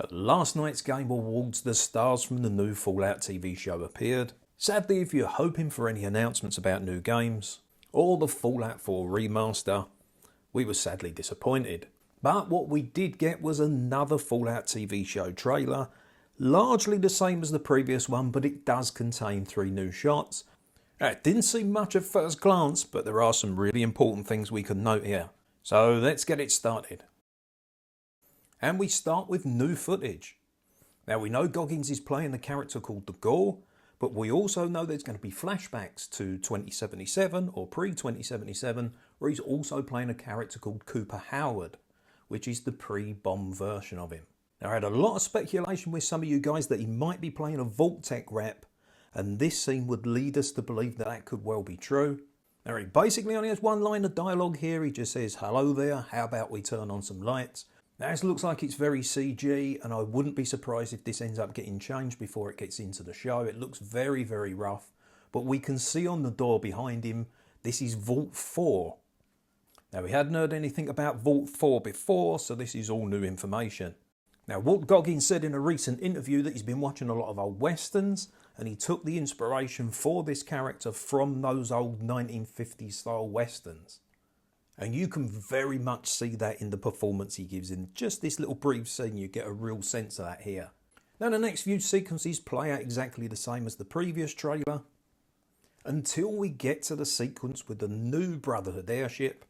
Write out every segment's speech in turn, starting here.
At last night's Game Awards, the stars from the new Fallout TV show appeared. Sadly, if you're hoping for any announcements about new games, or the Fallout 4 remaster, we were sadly disappointed. But what we did get was another Fallout TV show trailer, largely the same as the previous one, but it does contain 3 new shots. It didn't seem much at first glance, but there are some really important things we can note here. So let's get it started. And we start with new footage. Now we know Goggins is playing the character called the Gore, but we also know there's going to be flashbacks to 2077 or pre-2077, where he's also playing a character called Cooper Howard, which is the pre-bomb version of him. Now I had a lot of speculation with some of you guys that he might be playing a Vault-Tec rep, and this scene would lead us to believe that that could well be true. Now he basically only has one line of dialogue here. He just says, "Hello there, how about we turn on some lights?" Now this looks like it's very CG, and I wouldn't be surprised if this ends up getting changed before it gets into the show. It looks very, very rough, but we can see on the door behind him, this is Vault 4. Now we hadn't heard anything about Vault 4 before, so this is all new information. Now Walt Goggins said in a recent interview that he's been watching a lot of old westerns, and he took the inspiration for this character from those old 1950s style westerns. And you can very much see that in the performance he gives in just this little brief scene. You get a real sense of that here. Now the next few sequences play out exactly the same as the previous trailer, until we get to the sequence with the new Brotherhood airship.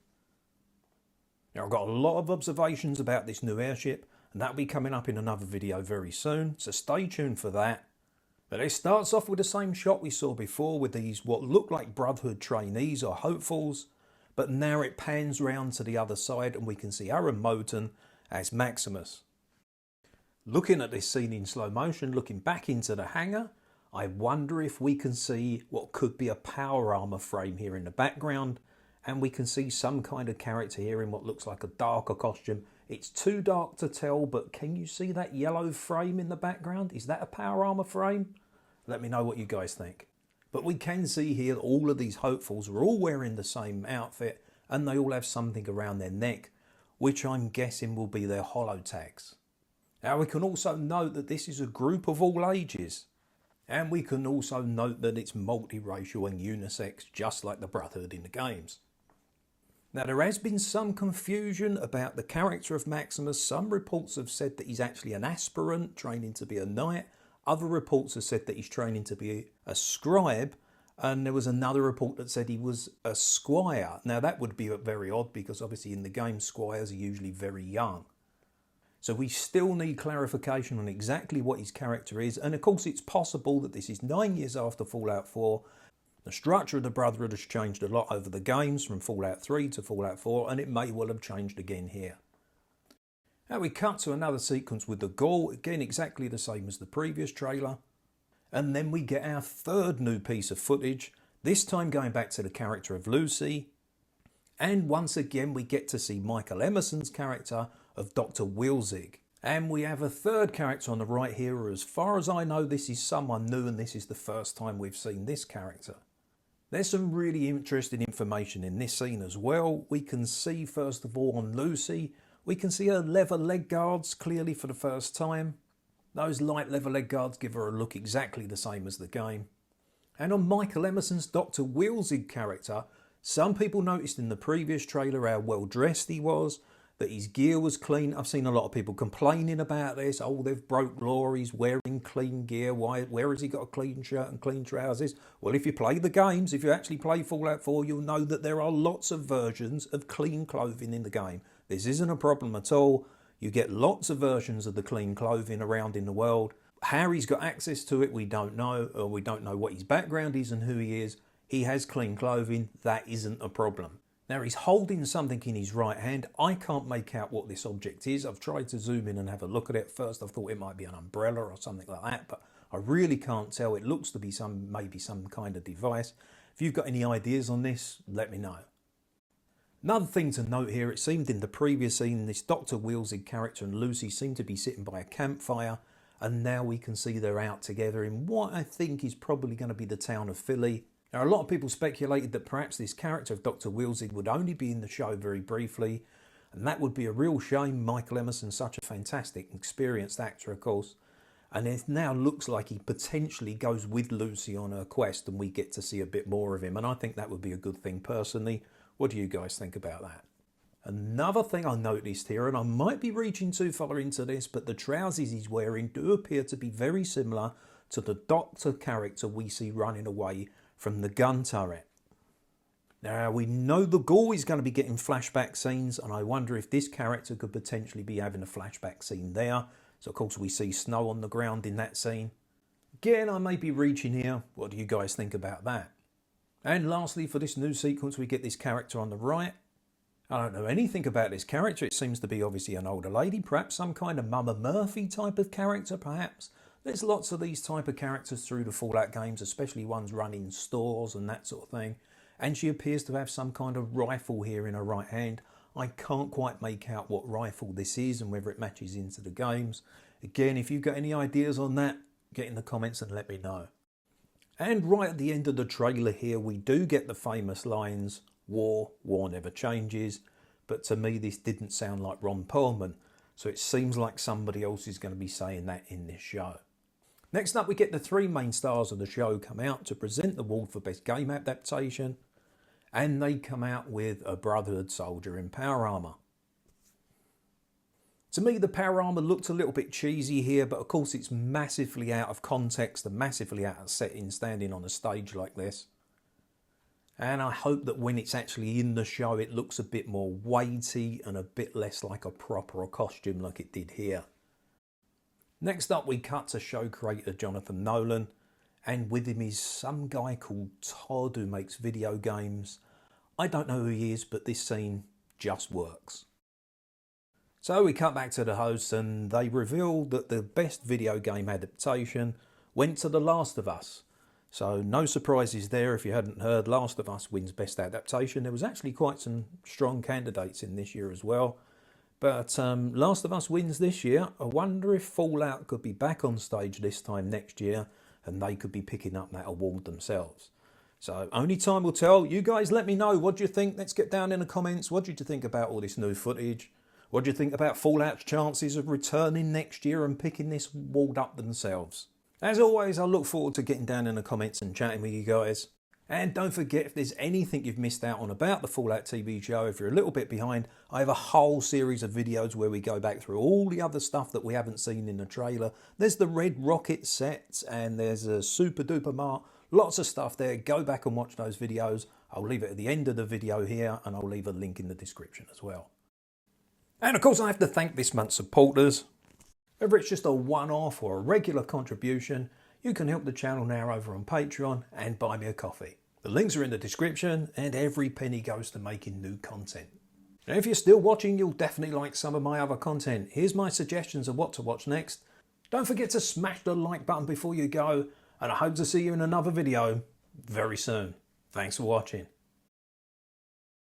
Now I've got a lot of observations about this new airship, and that'll be coming up in another video very soon, so stay tuned for that. But it starts off with the same shot we saw before, with these what look like Brotherhood trainees or hopefuls, but now it pans round to the other side and we can see Aaron Moten as Maximus. Looking at this scene in slow motion, looking back into the hangar, I wonder if we can see what could be a power armor frame here in the background, and we can see some kind of character here in what looks like a darker costume. It's too dark to tell, but can you see that yellow frame in the background? Is that a power armor frame? Let me know what you guys think. But we can see here that all of these hopefuls are all wearing the same outfit, and they all have something around their neck, which I'm guessing will be their holo tags. Now we can also note that this is a group of all ages, and we can also note that it's multiracial and unisex, just like the Brotherhood in the games. Now there has been some confusion about the character of Maximus. Some reports have said that he's actually an aspirant training to be a knight. Other reports have said that he's training to be a scribe, and there was another report that said he was a squire. Now that would be very odd, because obviously in the game squires are usually very young. So we still need clarification on exactly what his character is, and of course it's possible that this is 9 years after Fallout 4. The structure of the Brotherhood has changed a lot over the games, from Fallout 3 to Fallout 4, and it may well have changed again here. Now we cut to another sequence with the Gore, again exactly the same as the previous trailer. And then we get our third new piece of footage, this time going back to the character of Lucy. And once again we get to see Michael Emerson's character of Dr. Wilzig. And we have a third character on the right here. As far as I know, this is someone new, and this is the first time we've seen this character. There's some really interesting information in this scene as well. We can see, first of all, on Lucy, we can see her leather leg guards clearly for the first time. Those light leather leg guards give her a look exactly the same as the game. And on Michael Emerson's Dr. Wilzig character, some people noticed in the previous trailer how well dressed he was, that his gear was clean. I've seen a lot of people complaining about this. Oh, they've broke law, he's wearing clean gear. Where has he got a clean shirt and clean trousers? Well, if you play the games, if you actually play Fallout 4, you'll know that there are lots of versions of clean clothing in the game. This isn't a problem at all. You get lots of versions of the clean clothing around in the world. How he's got access to it, we don't know, or we don't know what his background is and who he is. He has clean clothing. That isn't a problem. Now he's holding something in his right hand. I can't make out what this object is. I've tried to zoom in and have a look at it. First I thought it might be an umbrella or something like that, but I really can't tell. It looks to be maybe some kind of device. If you've got any ideas on this, let me know. Another thing to note here, it seemed in the previous scene, this Dr. Wilzig character and Lucy seemed to be sitting by a campfire, and now we can see they're out together in what I think is probably going to be the town of Philly. Now, a lot of people speculated that perhaps this character of Dr. Wilzig would only be in the show very briefly, And that would be a real shame. Michael Emerson's such a fantastic, experienced actor, of course. And it now looks like he potentially goes with Lucy on her quest and we get to see a bit more of him. And I think that would be a good thing personally. What do you guys think about that? Another thing I noticed here, and I might be reaching too far into this, but the trousers he's wearing do appear to be very similar to the Doctor character we see running away from the gun turret. Now, we know the Ghoul is going to be getting flashback scenes, and I wonder if this character could potentially be having a flashback scene there. So, of course, we see snow on the ground in that scene. Again, I may be reaching here. What do you guys think about that? And lastly, for this new sequence, we get this character on the right. I don't know anything about this character. It seems to be obviously an older lady, perhaps some kind of Mama Murphy type of character, perhaps. There's lots of these type of characters through the Fallout games, especially ones running stores and that sort of thing. And she appears to have some kind of rifle here in her right hand. I can't quite make out what rifle this is and whether it matches into the games. Again, if you've got any ideas on that, get in the comments and let me know. And right at the end of the trailer here, we do get the famous lines, war never changes. But to me, this didn't sound like Ron Perlman. So it seems like somebody else is going to be saying that in this show. Next up, we get the three main stars of the show come out to present the award for Best Game Adaptation. And they come out with a Brotherhood soldier in power armour. To me, the power armour looked a little bit cheesy here, but of course it's massively out of context and massively out of setting standing on a stage like this. And I hope that when it's actually in the show, it looks a bit more weighty and a bit less like a proper costume like it did here. Next up, we cut to show creator Jonathan Nolan. And with him is some guy called Todd who makes video games. I don't know who he is, but this scene just works. So we cut back to the hosts and they reveal that the best video game adaptation went to The Last of Us. So no surprises there. If you hadn't heard, Last of Us wins best adaptation. There was actually quite some strong candidates in this year as well. But Last of Us wins this year. I wonder if Fallout could be back on stage this time next year and they could be picking up that award themselves. So only time will tell. You guys let me know. What do you think? Let's get down in the comments. What did you think about all this new footage? What do you think about Fallout's chances of returning next year and picking this award up themselves? As always, I look forward to getting down in the comments and chatting with you guys. And don't forget, if there's anything you've missed out on about the Fallout TV show, if you're a little bit behind, I have a whole series of videos where we go back through all the other stuff that we haven't seen in the trailer. There's the Red Rocket set and there's a Super Duper Mart. Lots of stuff there. Go back and watch those videos. I'll leave it at the end of the video here and I'll leave a link in the description as well. And of course, I have to thank this month's supporters. Whether it's just a one-off or a regular contribution, you can help the channel now over on Patreon and buy me a coffee. The links are in the description and every penny goes to making new content. And if you're still watching, you'll definitely like some of my other content. Here's my suggestions of what to watch next. Don't forget to smash the like button before you go, and I hope to see you in another video very soon. Thanks for watching.